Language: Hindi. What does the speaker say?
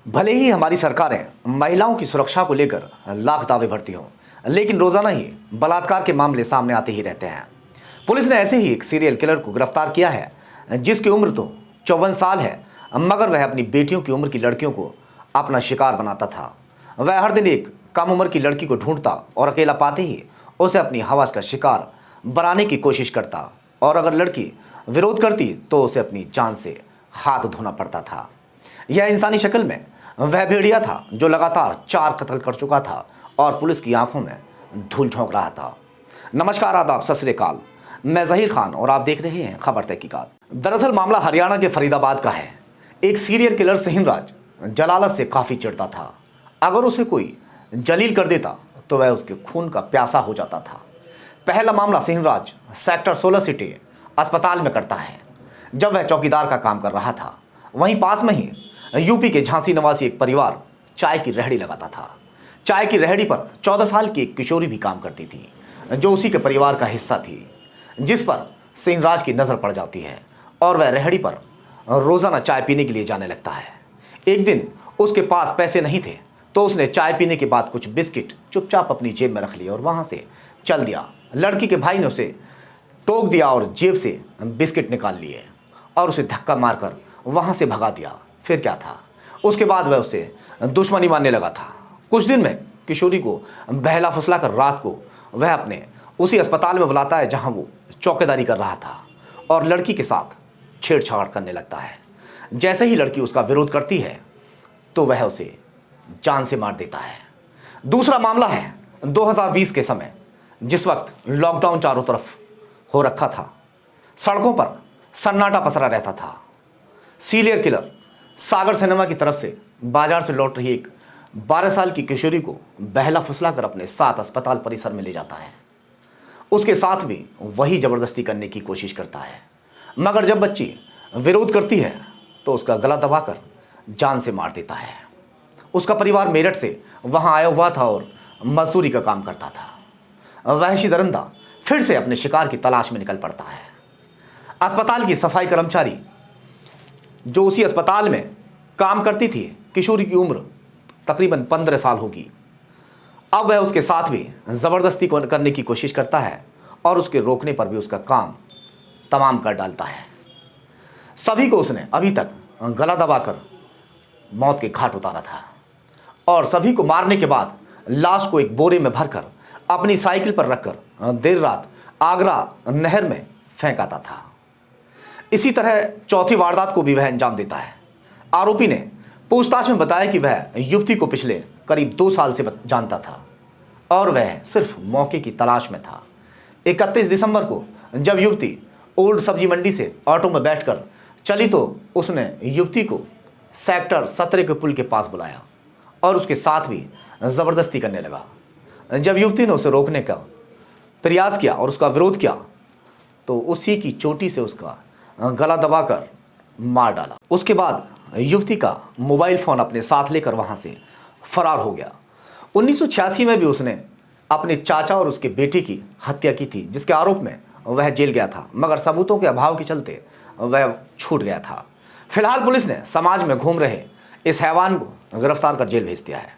भले ही हमारी सरकारें महिलाओं की सुरक्षा को लेकर लाख दावे भरती हों, लेकिन रोजाना ही बलात्कार के मामले सामने आते ही रहते हैं। पुलिस ने ऐसे ही एक सीरियल किलर को गिरफ्तार किया है, जिसकी उम्र तो 54 साल है, मगर वह अपनी बेटियों की उम्र की लड़कियों को अपना शिकार बनाता था। वह हर दिन एक कम उम्र की लड़की को ढूंढता और अकेला पाते ही उसे अपनी हवस का शिकार बनाने की कोशिश करता, और अगर लड़की विरोध करती तो उसे अपनी जान से हाथ धोना पड़ता था। यह इंसानी शक्ल में वह भेड़िया था जो लगातार 4 कत्ल कर चुका था और पुलिस की आंखों में धूल झोंक रहा था। नमस्कार, आदाब, सत श्री अकाल। मैं ज़हीर खान और आप देख रहे हैं खबर तहकीकात। दरअसल मामला हरियाणा के फरीदाबाद का है। एक सीरियल किलर सिंहराज जलालत से काफ़ी चिढ़ता था। अगर उसे कोई जलील कर देता तो वह उसके खून का प्यासा हो जाता था। पहला मामला सिंहराज सेक्टर 16 सिटी अस्पताल में करता है, जब वह चौकीदार का काम कर रहा था। वहीं पास में ही यूपी के झांसी निवासी एक परिवार चाय की रेहड़ी लगाता था। चाय की रेहड़ी पर 14 साल की एक किशोरी भी काम करती थी, जो उसी के परिवार का हिस्सा थी, जिस पर सिंहराज की नज़र पड़ जाती है और वह रेहड़ी पर रोज़ाना चाय पीने के लिए जाने लगता है। एक दिन उसके पास पैसे नहीं थे, तो उसने चाय पीने के बाद कुछ बिस्किट चुपचाप अपनी जेब में रख लिए और वहाँ से चल दिया। लड़की के भाई ने उसे टोक दिया और जेब से बिस्किट निकाल लिए और उसे धक्का मारकर वहाँ से भगा दिया। फिर क्या था, उसके बाद वह उससे दुश्मनी मानने लगा था। कुछ दिन में किशोरी को बहला फुसला कर रात को वह अपने उसी अस्पताल में बुलाता है जहाँ वो चौकीदारी कर रहा था, और लड़की के साथ छेड़छाड़ करने लगता है। जैसे ही लड़की उसका विरोध करती है तो वह उसे जान से मार देता है। दूसरा मामला है 2020 के समय, जिस वक्त लॉकडाउन चारों तरफ हो रखा था, सड़कों पर सन्नाटा पसरा रहता था। सीरियल किलर सागर सिनेमा की तरफ से बाजार से लौट रही एक 12 साल की किशोरी को बहला फुसला कर अपने साथ अस्पताल परिसर में ले जाता है। उसके साथ भी वही ज़बरदस्ती करने की कोशिश करता है, मगर जब बच्ची विरोध करती है तो उसका गला दबाकर जान से मार देता है। उसका परिवार मेरठ से वहां आया हुआ था और मजदूरी का काम करता था। वहशी दरिंदा फिर से अपने शिकार की तलाश में निकल पड़ता है। अस्पताल की सफाई कर्मचारी जो उसी अस्पताल में काम करती थी, किशोरी की उम्र तकरीबन 15 साल होगी। अब वह उसके साथ भी ज़बरदस्ती करने की कोशिश करता है और उसके रोकने पर भी उसका काम तमाम कर डालता है। सभी को उसने अभी तक गला दबाकर मौत के घाट उतारा था और सभी को मारने के बाद लाश को एक बोरे में भरकर अपनी साइकिल पर रखकर देर रात आगरा नहर में फेंक आता था। इसी तरह चौथी वारदात को भी वह अंजाम देता है। आरोपी ने पूछताछ में बताया कि वह युवती को पिछले करीब 2 साल से जानता था और वह सिर्फ मौके की तलाश में था। 31 दिसंबर को जब युवती ओल्ड सब्जी मंडी से ऑटो में बैठकर चली तो उसने युवती को सेक्टर 17 के पुल के पास बुलाया और उसके साथ भी ज़बरदस्ती करने लगा। जब युवती ने उसे रोकने का प्रयास किया और उसका विरोध किया तो उसी की चोटी से उसका गला दबाकर मार डाला। उसके बाद युवती का मोबाइल फ़ोन अपने साथ लेकर वहां से फरार हो गया। 1986 में भी उसने अपने चाचा और उसके बेटे की हत्या की थी, जिसके आरोप में वह जेल गया था, मगर सबूतों के अभाव के चलते वह छूट गया था। फिलहाल पुलिस ने समाज में घूम रहे इस हैवान को गिरफ्तार कर जेल भेज दिया है।